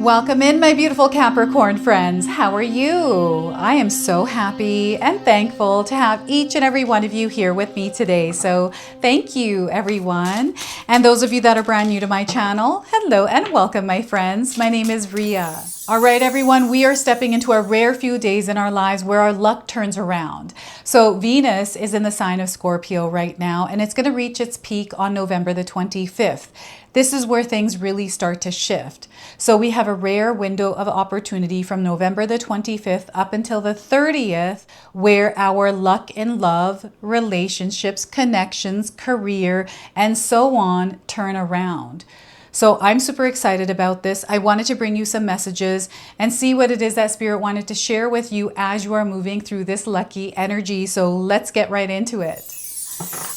Welcome in, my beautiful Capricorn friends. How are you? I am so happy and thankful to have each and every one of you here with me today. So thank you, everyone. And those of you that are brand new to my channel, hello and welcome, my friends. My name is Ria. All right, everyone, we are stepping into a rare few days in our lives where our luck turns around. So Venus is in the sign of Scorpio right now, and it's going to reach its peak on November the 25th. This is where things really start to shift. So we have a rare window of opportunity from November the 25th up until the 30th, where our luck in love, relationships, connections, career, and so on turn around. So I'm super excited about this. I wanted to bring you some messages and see what it is that Spirit wanted to share with you as you are moving through this lucky energy. So let's get right into it.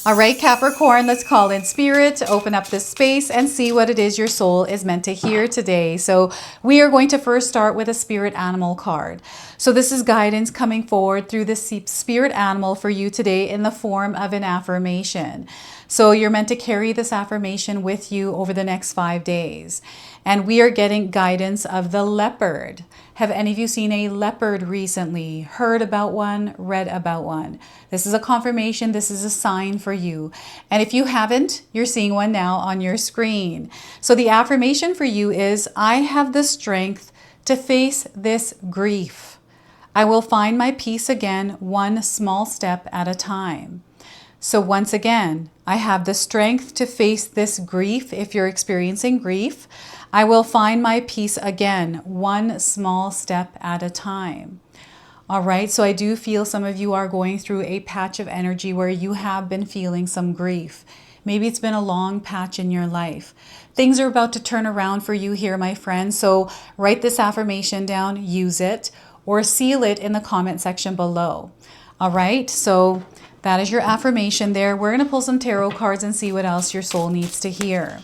All right, Capricorn, let's call in Spirit to open up this space and see what it is your soul is meant to hear today. So we are going to first start with a spirit animal card. So this is guidance coming forward through the spirit animal for you today in the form of an affirmation. So you're meant to carry this affirmation with you over the next 5 days. And we are getting guidance of the leopard. Have any of you seen a leopard recently? Heard about one? Read about one? This is a confirmation. This is a sign for you. And if you haven't, you're seeing one now on your screen. So the affirmation for you is, I have the strength to face this grief. I will find my peace again, one small step at a time. So once again, I have the strength to face this grief. If you're experiencing grief, I will find my peace again, one small step at a time. All right, so I do feel some of you are going through a patch of energy where you have been feeling some grief. Maybe it's been a long patch in your life. Things are about to turn around for you here, my friends. So write this affirmation down, use it, or seal it in the comment section below. All right, so that is your affirmation there. We're going to pull some tarot cards and see what else your soul needs to hear.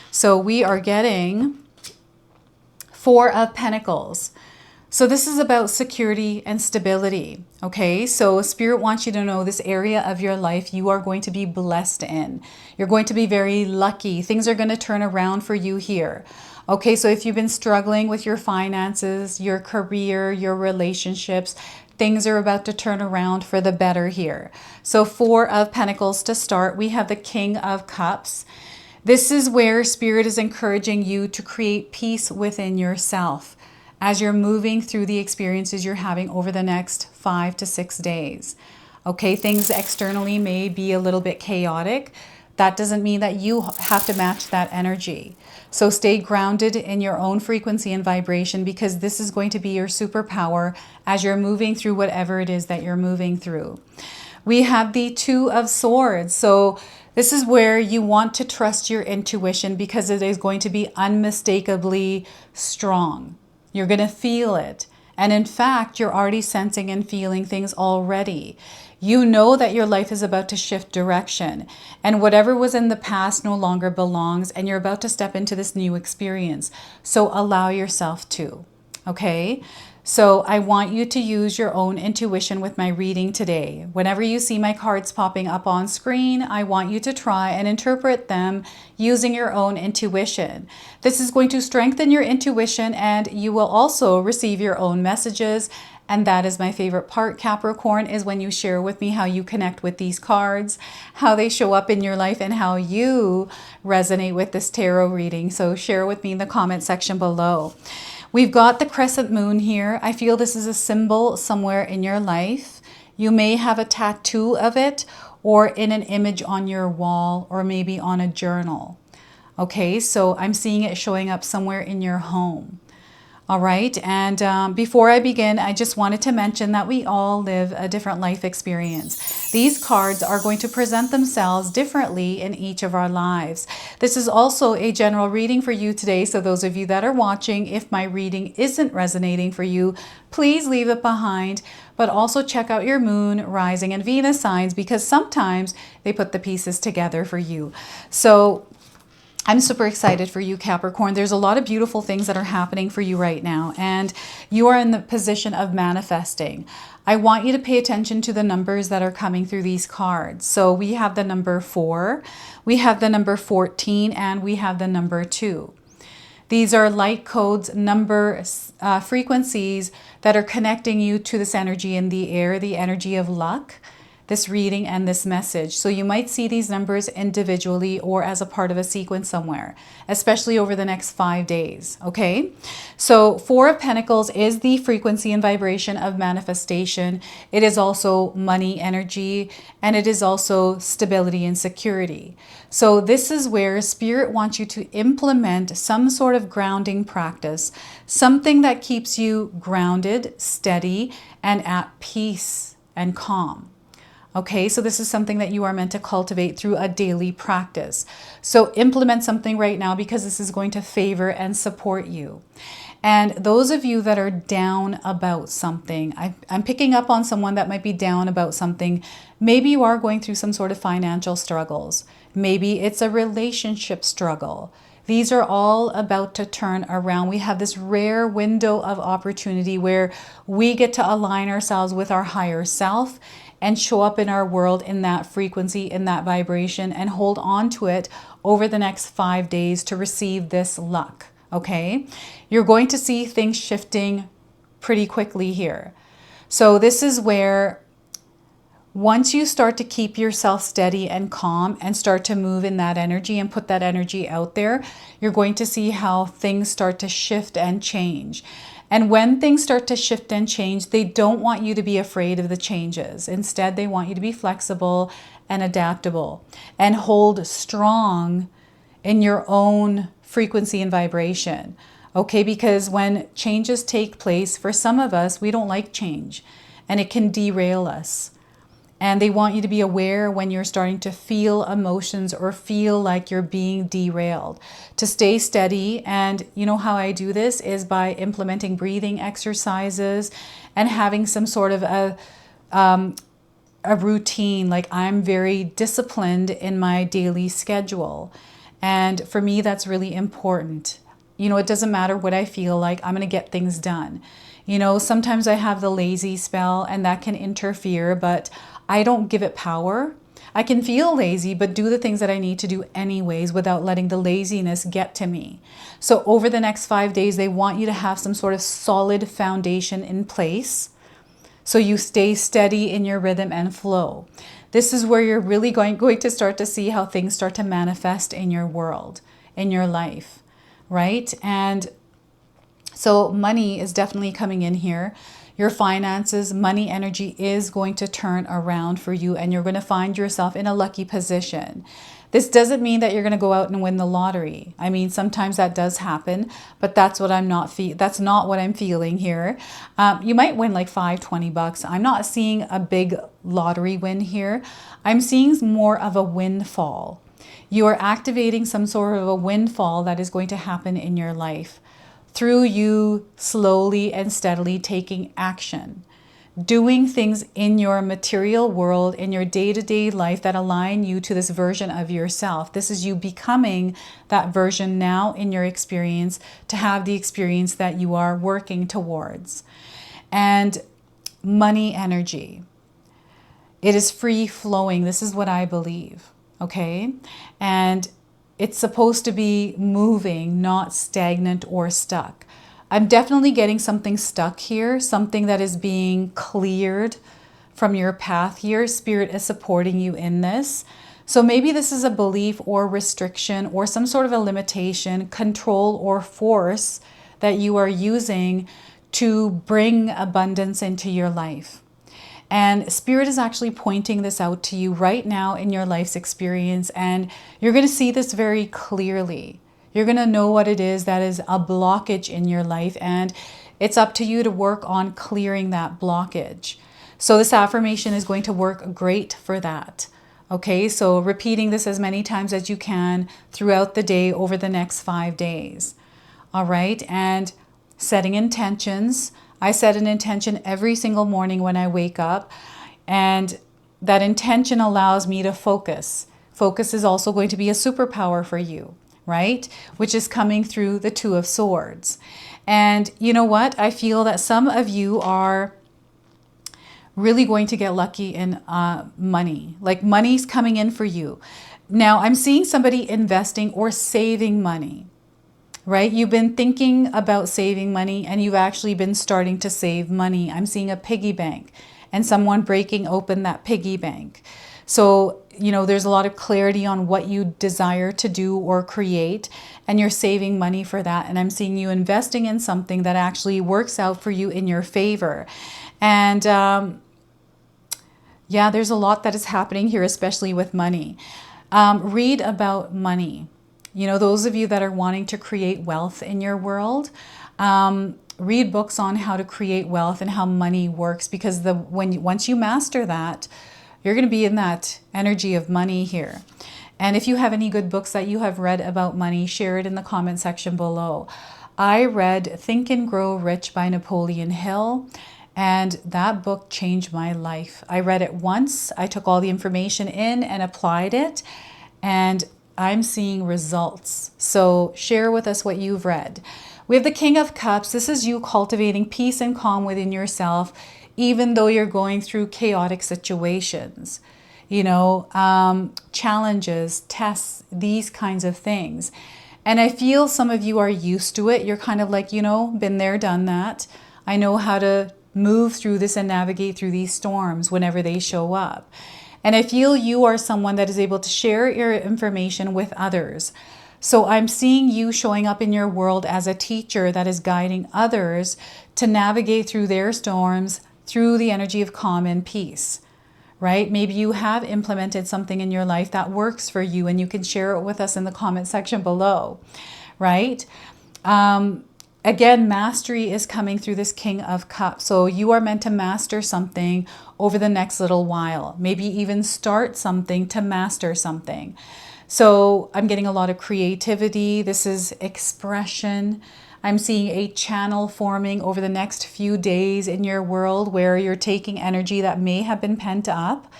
So we are getting 4 of Pentacles. So this is about security and stability. Okay, so Spirit wants you to know this area of your life you are going to be blessed in. You're going to be very lucky. Things are going to turn around for you here. Okay, so if you've been struggling with your finances, your career, your relationships, things are about to turn around for the better here. So 4 of Pentacles to start. We have the King of Cups. This is where Spirit is encouraging you to create peace within yourself as you're moving through the experiences you're having over the next 5 to 6 days. Okay, things externally may be a little bit chaotic. That doesn't mean that you have to match that energy. So stay grounded in your own frequency and vibration, because this is going to be your superpower as you're moving through whatever it is that you're moving through. We have the 2 of Swords. So this is where you want to trust your intuition, because it is going to be unmistakably strong. You're going to feel it. And in fact, you're already sensing and feeling things already. You know that your life is about to shift direction, and whatever was in the past no longer belongs, and you're about to step into this new experience. So allow yourself to, okay? So I want you to use your own intuition with my reading today. Whenever you see my cards popping up on screen, I want you to try and interpret them using your own intuition. This is going to strengthen your intuition, and you will also receive your own messages. And that is my favorite part, Capricorn, is when you share with me how you connect with these cards, how they show up in your life, and how you resonate with this tarot reading. So share with me in the comment section below. We've got the crescent moon here. I feel this is a symbol somewhere in your life. You may have a tattoo of it, or in an image on your wall, or maybe on a journal. Okay, so I'm seeing it showing up somewhere in your home. All right, and before I begin, I just wanted to mention that we all live a different life experience. These cards are going to present themselves differently in each of our lives. This is also a general reading for you today, so those of you that are watching, if my reading isn't resonating for you, please leave it behind, but also check out your moon, rising, and Venus signs, because sometimes they put the pieces together for you. So I'm super excited for you, Capricorn. There's a lot of beautiful things that are happening for you right now, and you are in the position of manifesting. I want you to pay attention to the numbers that are coming through these cards. So we have the number 4, we have the number 14, and we have the number 2. These are light codes, number, frequencies that are connecting you to this energy in the air, the energy of luck, this reading and this message. So you might see these numbers individually or as a part of a sequence somewhere, especially over the next 5 days, okay? So 4 of Pentacles is the frequency and vibration of manifestation. It is also money energy, and it is also stability and security. So this is where Spirit wants you to implement some sort of grounding practice, something that keeps you grounded, steady, and at peace and calm. Okay, so this is something that you are meant to cultivate through a daily practice. So implement something right now because this is going to favor and support you. And those of you that are down about something, I'm picking up on someone that might be down about something. Maybe you are going through some sort of financial struggles. Maybe it's a relationship struggle. These are all about to turn around. We have this rare window of opportunity where we get to align ourselves with our higher self and show up in our world in that frequency, in that vibration, and hold on to it over the next 5 days to receive this luck, okay? You're going to see things shifting pretty quickly here. So this is where once you start to keep yourself steady and calm and start to move in that energy and put that energy out there, you're going to see how things start to shift and change. And when things start to shift and change, they don't want you to be afraid of the changes. Instead, they want you to be flexible and adaptable and hold strong in your own frequency and vibration. Okay, because when changes take place, for some of us, we don't like change and it can derail us. And they want you to be aware when you're starting to feel emotions or feel like you're being derailed, to stay steady. And you know how I do this is by implementing breathing exercises and having some sort of a routine. Like I'm very disciplined in my daily schedule. And for me, that's really important. You know, it doesn't matter what I feel like, I'm going to get things done. You know, sometimes I have the lazy spell and that can interfere, but I don't give it power. I can feel lazy, but do the things that I need to do anyways without letting the laziness get to me. So over the next 5 days, they want you to have some sort of solid foundation in place so you stay steady in your rhythm and flow. This is where you're really going to start to see how things start to manifest in your world, in your life, right? And so money is definitely coming in here. Your finances, money energy is going to turn around for you and you're going to find yourself in a lucky position. This doesn't mean that you're going to go out and win the lottery. I mean, sometimes that does happen, but that's what that's not what I'm feeling here. You might win like $20. I'm not seeing a big lottery win here. I'm seeing more of a windfall. You are activating some sort of a windfall that is going to happen in your life through you slowly and steadily taking action, doing things in your material world, in your day-to-day life that align you to this version of yourself. This is you becoming that version now in your experience to have the experience that you are working towards. And money energy, it is free flowing. This is what I believe, okay? And it's supposed to be moving, not stagnant or stuck. I'm definitely getting something stuck here, something that is being cleared from your path here. Spirit is supporting you in this. So maybe this is a belief or restriction or some sort of a limitation, control or force that you are using to bring abundance into your life. And Spirit is actually pointing this out to you right now in your life's experience. And you're going to see this very clearly. You're going to know what it is that is a blockage in your life. And it's up to you to work on clearing that blockage. So this affirmation is going to work great for that. Okay, so repeating this as many times as you can throughout the day over the next 5 days. All right, and setting intentions. I set an intention every single morning when I wake up, and that intention allows me to focus. Focus is also going to be a superpower for you, right? Which is coming through the Two of Swords. And you know what? I feel that some of you are really going to get lucky in money. Like money's coming in for you. Now, I'm seeing somebody investing or saving money. right? You've been thinking about saving money and you've actually been starting to save money. I'm seeing a piggy bank and someone breaking open that piggy bank. So, you know, there's a lot of clarity on what you desire to do or create, and you're saving money for that. And I'm seeing you investing in something that actually works out for you in your favor. And yeah, there's a lot that is happening here, especially with money. Read about money. You know, those of you that are wanting to create wealth in your world, read books on how to create wealth and how money works, because once you master that, you're going to be in that energy of money here. And if you have any good books that you have read about money, share it in the comment section below. I read Think and Grow Rich by Napoleon Hill, and that book changed my life. I read it once, I took all the information in and applied it, and I'm seeing results. So share with us what you've read. We have the King of Cups. This is you cultivating peace and calm within yourself, even though you're going through chaotic situations, you know, challenges, tests, these kinds of things. And I feel some of you are used to it. You're kind of like, you know, been there, done that. I know how to move through this and navigate through these storms whenever they show up. And I feel you are someone that is able to share your information with others. So I'm seeing you showing up in your world as a teacher that is guiding others to navigate through their storms through the energy of calm and peace, right? Maybe you have implemented something in your life that works for you, and you can share it with us in the comment section below, right? Again, mastery is coming through this King of Cups. So you are meant to master something over the next little while. Maybe even start something to master something. So I'm getting a lot of creativity. This is expression. I'm seeing a channel forming over the next few days in your world where you're taking energy that may have been pent up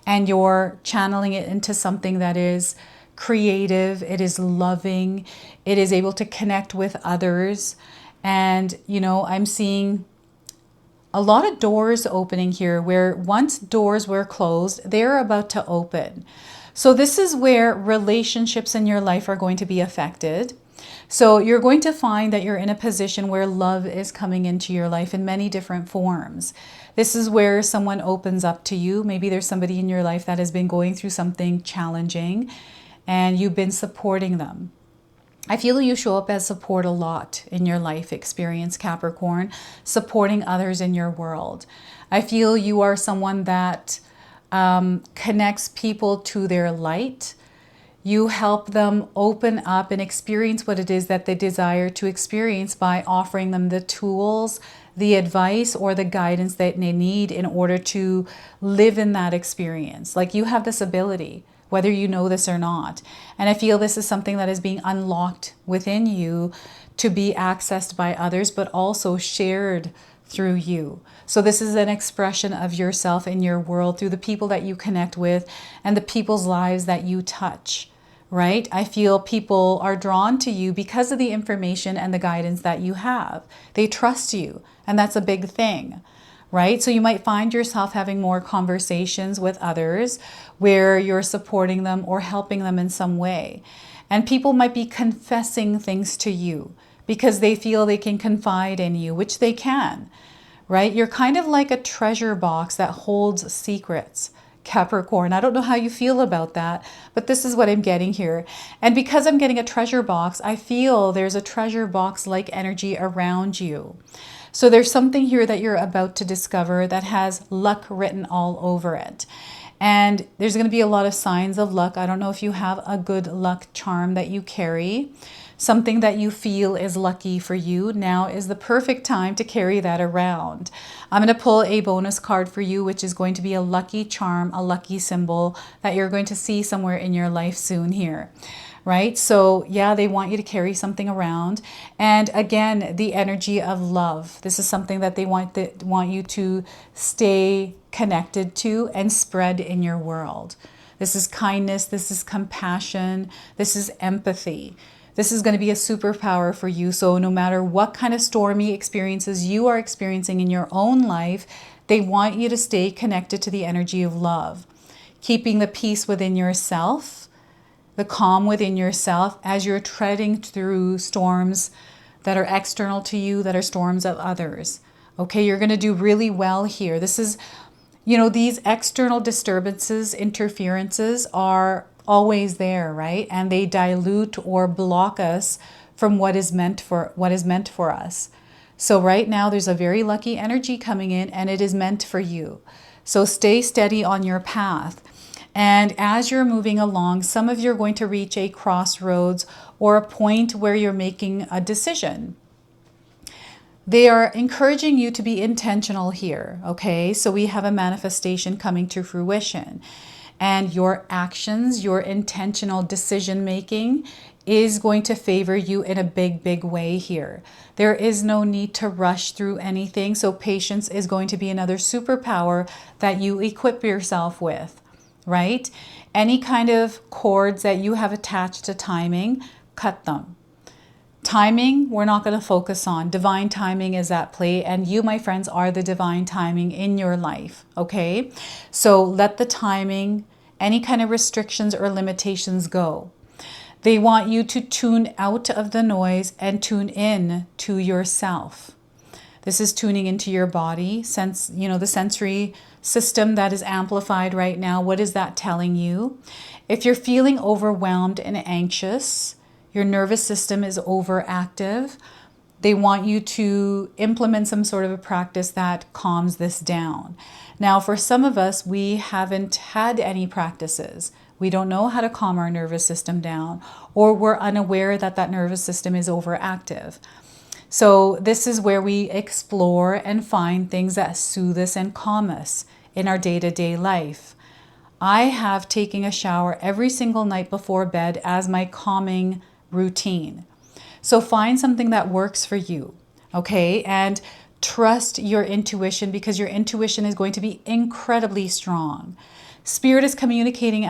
and you're channeling it into something that is creative, it is loving, it is able to connect with others. And, you know, I'm seeing a lot of doors opening here where once doors were closed, they're about to open. So this is where relationships in your life are going to be affected. So you're going to find that you're in a position where love is coming into your life in many different forms. This is where someone opens up to you. Maybe there's somebody in your life that has been going through something challenging and you've been supporting them. I feel you show up as support a lot in your life experience, Capricorn, supporting others in your world. I feel you are someone that connects people to their light. You help them open up and experience what it is that they desire to experience by offering them the tools, the advice, or the guidance that they need in order to live in that experience. Like you have this ability, whether you know this or not. And I feel this is something that is being unlocked within you to be accessed by others, but also shared through you. So this is an expression of yourself in your world through the people that you connect with and the people's lives that you touch, right? I feel people are drawn to you because of the information and the guidance that you have. They trust you, and that's a big thing, right? So you might find yourself having more conversations with others where you're supporting them or helping them in some way. And people might be confessing things to you because they feel they can confide in you, which they can, right? You're kind of like a treasure box that holds secrets, Capricorn. I don't know how you feel about that, but this is what I'm getting here. And because I'm getting a treasure box, I feel there's a treasure box-like energy around you. So there's something here that you're about to discover that has luck written all over it. And there's going to be a lot of signs of luck. I don't know if you have a good luck charm that you carry, something that you feel is lucky for you. Now is the perfect time to carry that around. I'm going to pull a bonus card for you, which is going to be a lucky charm, a lucky symbol that you're going to see somewhere in your life soon here. Right? So yeah, they want you to carry something around. And again, the energy of love. This is something that they want you to stay connected to and spread in your world. This is kindness. This is compassion. This is empathy. This is going to be a superpower for you. So no matter what kind of stormy experiences you are experiencing in your own life, they want you to stay connected to the energy of love, keeping the peace within yourself, the calm within yourself as you're treading through storms that are external to you, that are storms of others. Okay, you're going to do really well here. This is, you know, these external disturbances, interferences are always there, right? And they dilute or block us from what is meant for us. So right now there's a very lucky energy coming in, and it is meant for you. So stay steady on your path. And as you're moving along, some of you are going to reach a crossroads or a point where you're making a decision. They are encouraging you to be intentional here, okay? So we have a manifestation coming to fruition. And your actions, your intentional decision making is going to favor you in a big, big way here. There is no need to rush through anything. So patience is going to be another superpower that you equip yourself with, right? Any kind of cords that you have attached to timing, cut them. Timing, we're not going to focus on. Divine timing is at play, and you, my friends, are the divine timing in your life, okay? So let the timing, any kind of restrictions or limitations go. They want you to tune out of the noise and tune in to yourself. This is tuning into your body, the sensory system that is amplified right now. What is that telling you? If you're feeling overwhelmed and anxious, your nervous system is overactive, they want you to implement some sort of a practice that calms this down. Now, for some of us, we haven't had any practices. We don't know how to calm our nervous system down, or we're unaware that that nervous system is overactive. So this is where we explore and find things that soothe us and calm us in our day-to-day life. I have taken a shower every single night before bed as my calming routine. So find something that works for you, okay? And trust your intuition, because your intuition is going to be incredibly strong. Spirit is communicating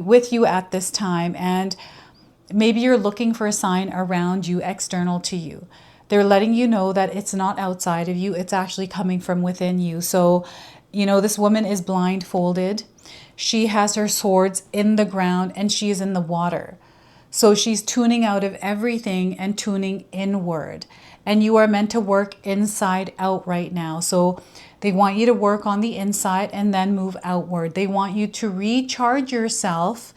with you at this time, and maybe you're looking for a sign around you, external to you. They're letting you know that it's not outside of you, it's actually coming from within you. So, this woman is blindfolded. She has her swords in the ground and she is in the water. So she's tuning out of everything and tuning inward. And you are meant to work inside out right now. So they want you to work on the inside and then move outward. They want you to recharge yourself,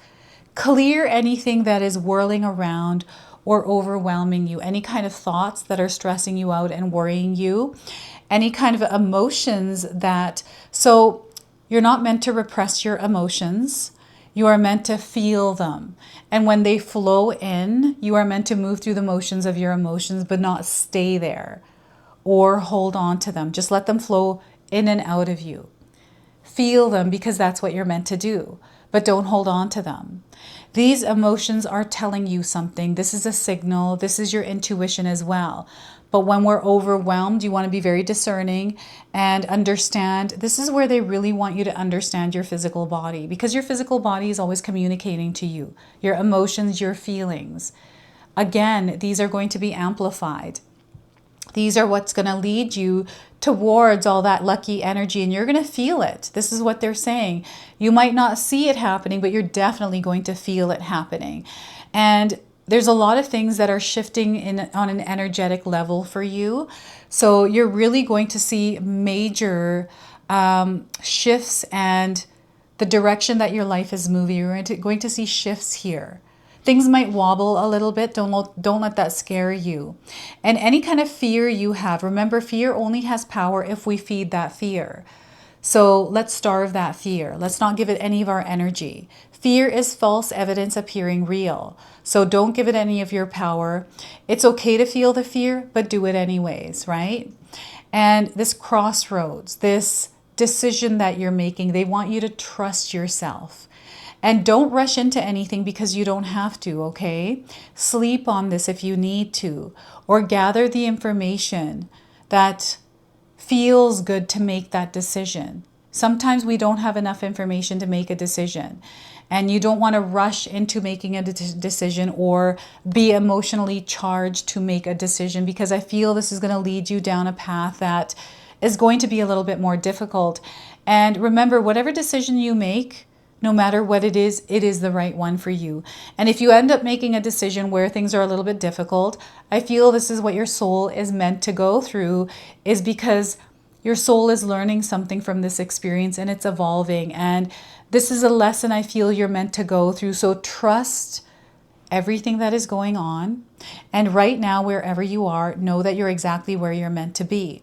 clear anything that is whirling around or overwhelming you, any kind of thoughts that are stressing you out and worrying you, any kind of emotions so you're not meant to repress your emotions. You are meant to feel them. And when they flow in, you are meant to move through the motions of your emotions, but not stay there or hold on to them. Just let them flow in and out of you. Feel them, because that's what you're meant to do, but don't hold on to them. These emotions are telling you something. This is a signal. This is your intuition as well. But when we're overwhelmed, you want to be very discerning and understand. This is where they really want you to understand your physical body, because your physical body is always communicating to you, your emotions, your feelings. Again, these are going to be amplified. These are what's going to lead you towards all that lucky energy, and you're going to feel it. This is what they're saying. You might not see it happening, but you're definitely going to feel it happening. And there's a lot of things that are shifting on an energetic level for you. So you're really going to see major shifts, and the direction that your life is moving. You're going to see shifts here. Things might wobble a little bit. Don't let that scare you. And any kind of fear you have, remember, fear only has power if we feed that fear. So let's starve that fear. Let's not give it any of our energy. Fear is false evidence appearing real. So don't give it any of your power. It's okay to feel the fear, but do it anyways, right? And this crossroads, this decision that you're making, they want you to trust yourself. And don't rush into anything, because you don't have to, okay? Sleep on this if you need to, or gather the information that feels good to make that decision. Sometimes we don't have enough information to make a decision, and you don't want to rush into making a decision or be emotionally charged to make a decision, because I feel this is going to lead you down a path that is going to be a little bit more difficult. And remember, whatever decision you make, No matter what it is the right one for you. And if you end up making a decision where things are a little bit difficult, I feel this is what your soul is meant to go through, is because your soul is learning something from this experience and it's evolving. And this is a lesson I feel you're meant to go through. So trust everything that is going on. And right now, wherever you are, know that you're exactly where you're meant to be.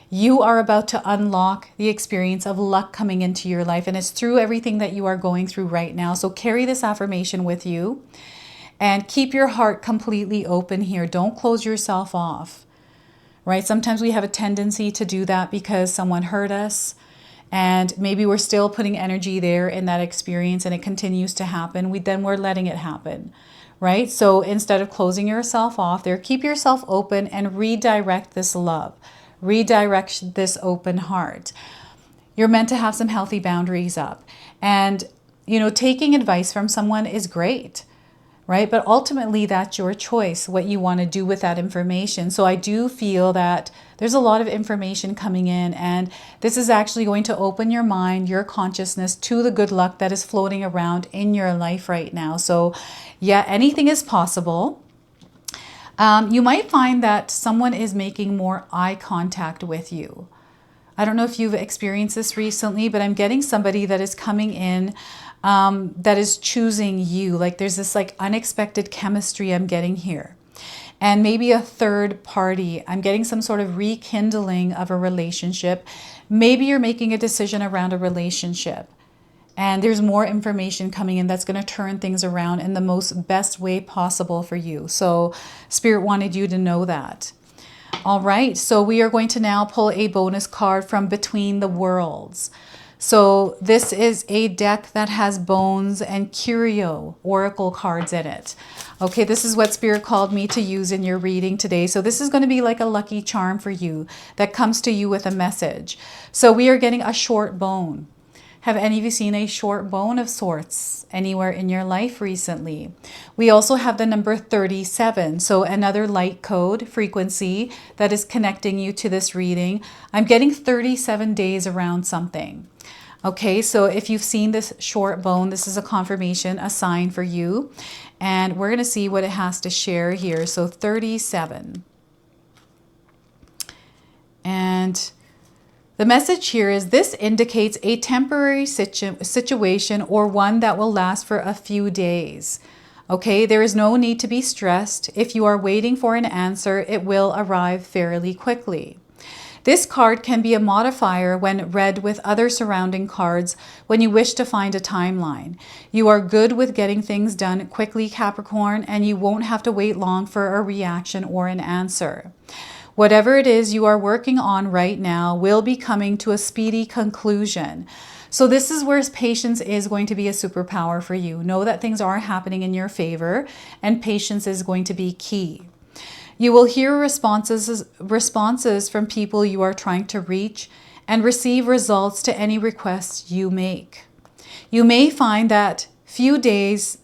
You are about to unlock the experience of luck coming into your life, and it's through everything that you are going through right now. So carry this affirmation with you and keep your heart completely open here. Don't close yourself off, right? Sometimes we have a tendency to do that because someone hurt us, and maybe we're still putting energy there in that experience and it continues to happen. We're letting it happen, right? So instead of closing yourself off there, keep yourself open and redirect this love. Redirect this open heart. You're meant to have some healthy boundaries up. And, taking advice from someone is great, right? But ultimately, that's your choice, what you want to do with that information. So I do feel that there's a lot of information coming in, and this is actually going to open your mind, your consciousness to the good luck that is floating around in your life right now. So yeah, anything is possible. You might find that someone is making more eye contact with you. I don't know if you've experienced this recently, but I'm getting somebody that is coming in that is choosing you. Like there's this unexpected chemistry I'm getting here. And maybe a third party. I'm getting some sort of rekindling of a relationship. Maybe you're making a decision around a relationship. And there's more information coming in that's going to turn things around in the best way possible for you. So Spirit wanted you to know that. All right, so we are going to now pull a bonus card from Between the Worlds. So this is a deck that has Bones and Curio oracle cards in it. Okay, this is what Spirit called me to use in your reading today. So this is going to be like a lucky charm for you that comes to you with a message. So we are getting a short bone. Have any of you seen a short bone of sorts anywhere in your life recently? We also have the number 37, so another light code frequency that is connecting you to this reading. I'm getting 37 days around something. Okay, so if you've seen this short bone, this is a confirmation, a sign for you. And we're going to see what it has to share here. So 37. And the message here is this indicates a temporary situation or one that will last for a few days. Okay, there is no need to be stressed. If you are waiting for an answer, it will arrive fairly quickly. This card can be a modifier when read with other surrounding cards when you wish to find a timeline. You are good with getting things done quickly, Capricorn, and you won't have to wait long for a reaction or an answer. Whatever it is you are working on right now will be coming to a speedy conclusion. So this is where patience is going to be a superpower for you. Know that things are happening in your favor, and patience is going to be key. You will hear responses from people you are trying to reach and receive results to any requests you make. You may find that the few days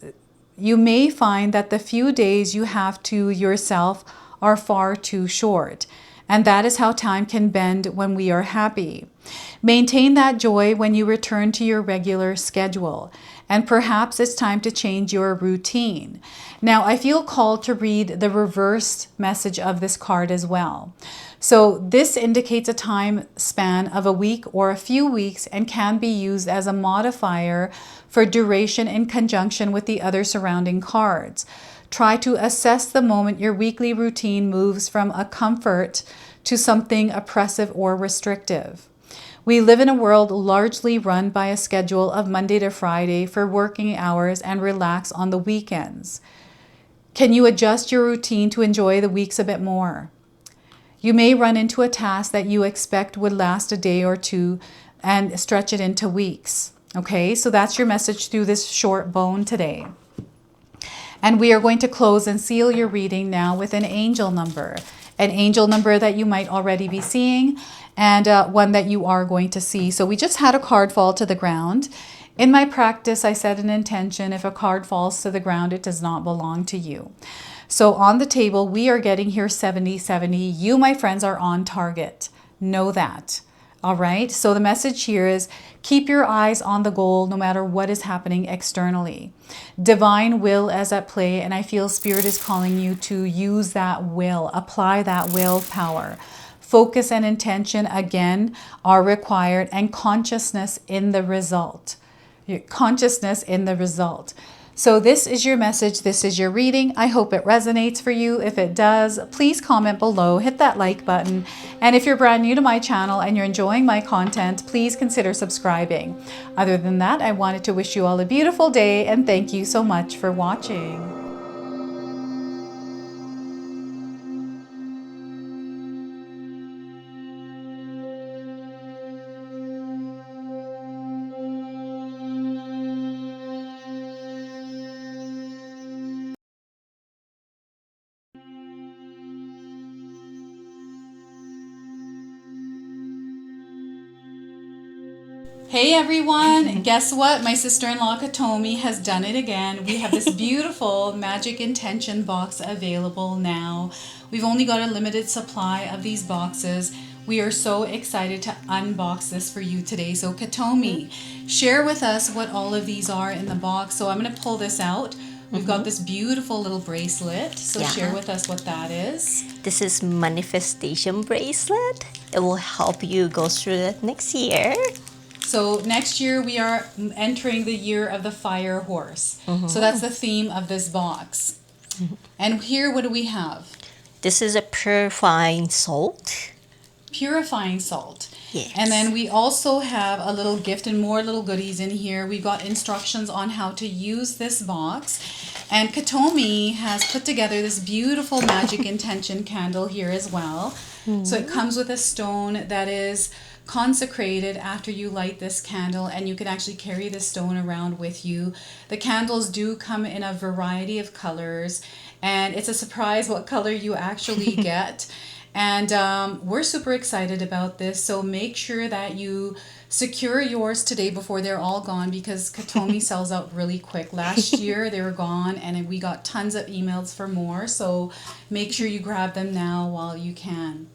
you have to yourself are far too short. And that is how time can bend when we are happy. Maintain that joy when you return to your regular schedule. And perhaps it's time to change your routine. Now, I feel called to read the reverse message of this card as well. So this indicates a time span of a week or a few weeks and can be used as a modifier for duration in conjunction with the other surrounding cards. Try to assess the moment your weekly routine moves from a comfort to something oppressive or restrictive. We live in a world largely run by a schedule of Monday to Friday for working hours and relax on the weekends. Can you adjust your routine to enjoy the weeks a bit more? You may run into a task that you expect would last a day or two and stretch it into weeks. Okay, so that's your message through this short bone today. And we are going to close and seal your reading now with an angel number that you might already be seeing, and one that you are going to see. So we just had a card fall to the ground. In my practice, I set an intention. If a card falls to the ground, it does not belong to you. So on the table, we are getting here 70-70. You, my friends, are on target. Know that. All right, so the message here is keep your eyes on the goal no matter what is happening externally. Divine will is at play, and I feel Spirit is calling you to use that will, apply that willpower. Focus and intention, again, are required, and consciousness in the result. Consciousness in the result. So this is your message. This is your reading. I hope it resonates for you. If it does, please comment below, hit that like button. And if you're brand new to my channel and you're enjoying my content, please consider subscribing. Other than that, I wanted to wish you all a beautiful day and thank you so much for watching. Hey everyone, guess what? My sister-in-law Katomi has done it again. We have this beautiful magic intention box available now. We've only got a limited supply of these boxes. We are so excited to unbox this for you today. So Katomi, share with us what all of these are in the box. So I'm going to pull this out. We've got this beautiful little bracelet. So share with us what that is. This is manifestation bracelet. It will help you go through it next year. So next year we are entering the year of the fire horse. So that's the theme of this box. And here, what do we have? This is a purifying salt. Purifying salt. Yes. And then we also have a little gift and more little goodies in here. We got instructions on how to use this box. And Katomi has put together this beautiful magic intention candle here as well. So it comes with a stone that is consecrated after you light this candle, and you can actually carry this stone around with you. The candles do come in a variety of colors, and it's a surprise what color you actually get. And we're super excited about this, so make sure that you secure yours today before they're all gone, because Katomi sells out really quick. Last year they were gone and we got tons of emails for more, so make sure you grab them now while you can.